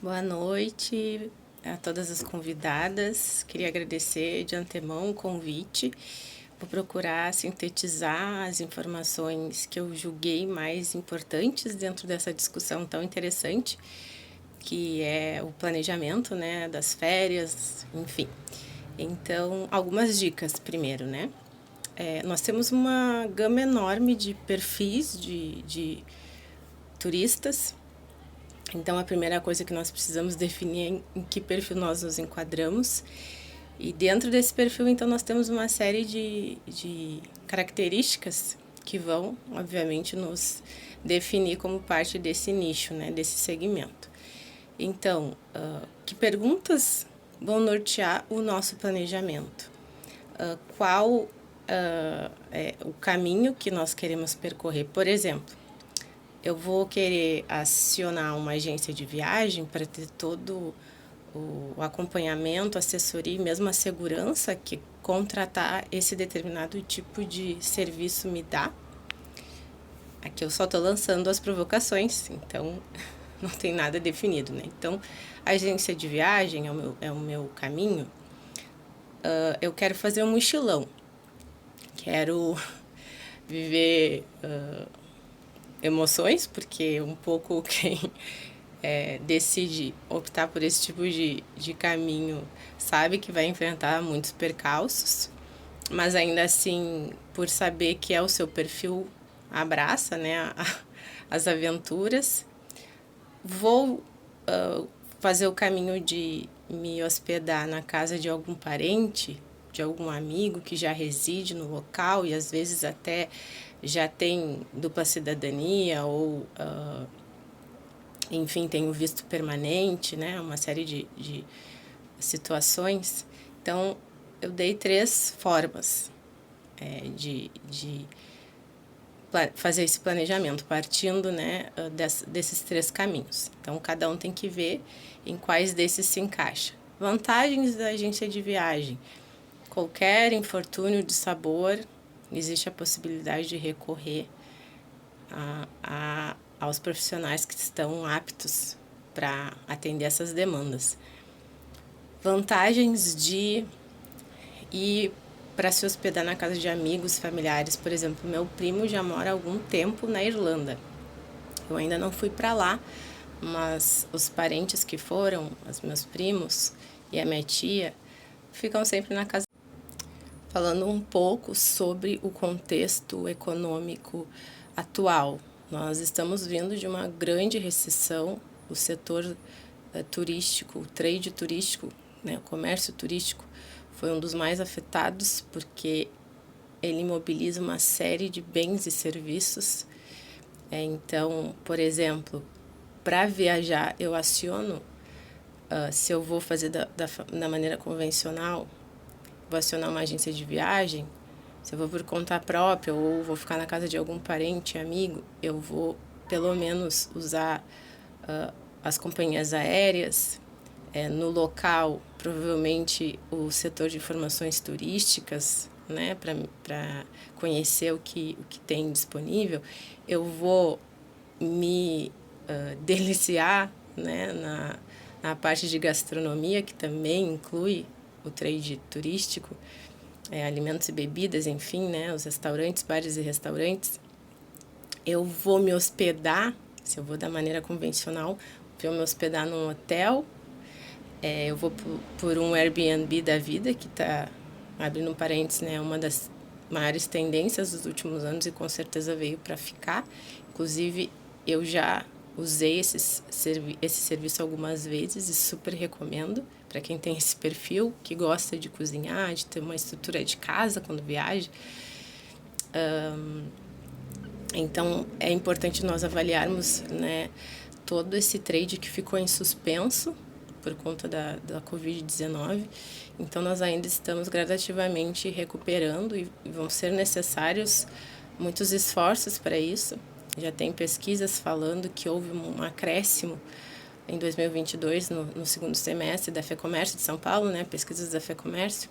Boa noite a todas as convidadas. Queria agradecer de antemão o convite. Vou procurar sintetizar as informações que eu julguei mais importantes dentro dessa discussão tão interessante, que é o planejamento, né, das férias, enfim. Então, algumas dicas primeiro, né? Nós temos uma gama enorme de perfis de turistas. Então, a primeira coisa que nós precisamos definir é em que perfil nós nos enquadramos. E dentro desse perfil, então, nós temos uma série de características que vão, obviamente, nos definir como parte desse nicho, né, desse segmento. Então, que perguntas vão nortear o nosso planejamento? Qual é o caminho que nós queremos percorrer? Por exemplo, eu vou querer acionar uma agência de viagem para ter todo o acompanhamento, assessoria e mesmo a segurança que contratar esse determinado tipo de serviço me dá. Aqui eu só estou lançando as provocações, então não tem nada definido, né? Então, a agência de viagem é o meu caminho. Eu quero fazer um mochilão. Quero viver emoções, porque um pouco quem decide optar por esse tipo de caminho sabe que vai enfrentar muitos percalços, mas ainda assim, por saber que é o seu perfil, abraça, né, as aventuras. Vou fazer o caminho de me hospedar na casa de algum parente, de algum amigo que já reside no local e às vezes até já tem dupla cidadania ou, enfim, tem o visto permanente, né? Uma série de situações. Então, eu dei 3 formas de fazer esse planejamento, partindo, né, desses 3 caminhos. Então, cada um tem que ver em quais desses se encaixa. Vantagens da agência de viagem. Qualquer infortúnio de sabor, existe a possibilidade de recorrer aos profissionais que estão aptos para atender essas demandas. Vantagens de ir para se hospedar na casa de amigos, familiares. Por exemplo, meu primo já mora há algum tempo na Irlanda. Eu ainda não fui para lá, mas os parentes que foram, os meus primos e a minha tia, ficam sempre na casa. Falando um pouco sobre o contexto econômico atual. Nós estamos vindo de uma grande recessão, o setor turístico, o trade turístico, né, o comércio turístico, foi um dos mais afetados porque ele mobiliza uma série de bens e serviços. Então, por exemplo, para viajar eu aciono, se eu vou fazer da maneira convencional, vou acionar uma agência de viagem, se eu vou por conta própria ou vou ficar na casa de algum parente, amigo, eu vou pelo menos usar as companhias aéreas. No local, provavelmente o setor de informações turísticas, né, para conhecer o que tem disponível, eu vou me deliciar, né, na parte de gastronomia, que também inclui o trade turístico, alimentos e bebidas, enfim, né, os restaurantes, bares e restaurantes. Eu vou me hospedar, se eu vou da maneira convencional, vou me hospedar num hotel. Eu vou por um Airbnb da vida, que está, abrindo um parênteses, né, uma das maiores tendências dos últimos anos e com certeza veio para ficar. Inclusive, eu já usei esse serviço algumas vezes e super recomendo para quem tem esse perfil, que gosta de cozinhar, de ter uma estrutura de casa quando viaja. Então, é importante nós avaliarmos, né, todo esse trade que ficou em suspenso por conta da Covid-19. Então, nós ainda estamos gradativamente recuperando e vão ser necessários muitos esforços para isso. Já tem pesquisas falando que houve um acréscimo em 2022, no segundo semestre da FEComércio de São Paulo, né, pesquisas da FEComércio,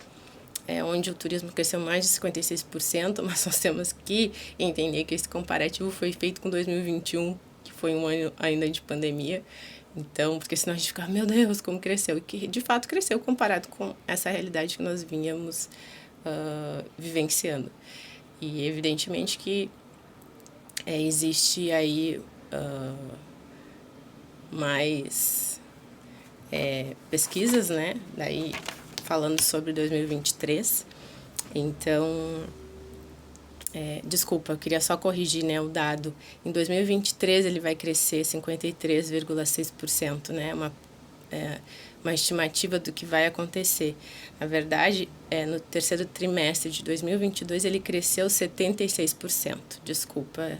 onde o turismo cresceu mais de 56%, mas nós temos que entender que esse comparativo foi feito com 2021, que foi um ano ainda de pandemia. Então, porque senão a gente fica, meu Deus, como cresceu. E que de fato cresceu comparado com essa realidade que nós vínhamos vivenciando. E evidentemente que existe aí mais pesquisas, né? Daí falando sobre 2023. Então, desculpa, eu queria só corrigir, né, o dado. Em 2023 ele vai crescer 53,6%, né? Uma estimativa do que vai acontecer. Na verdade, no terceiro trimestre de 2022 ele cresceu 76%. Desculpa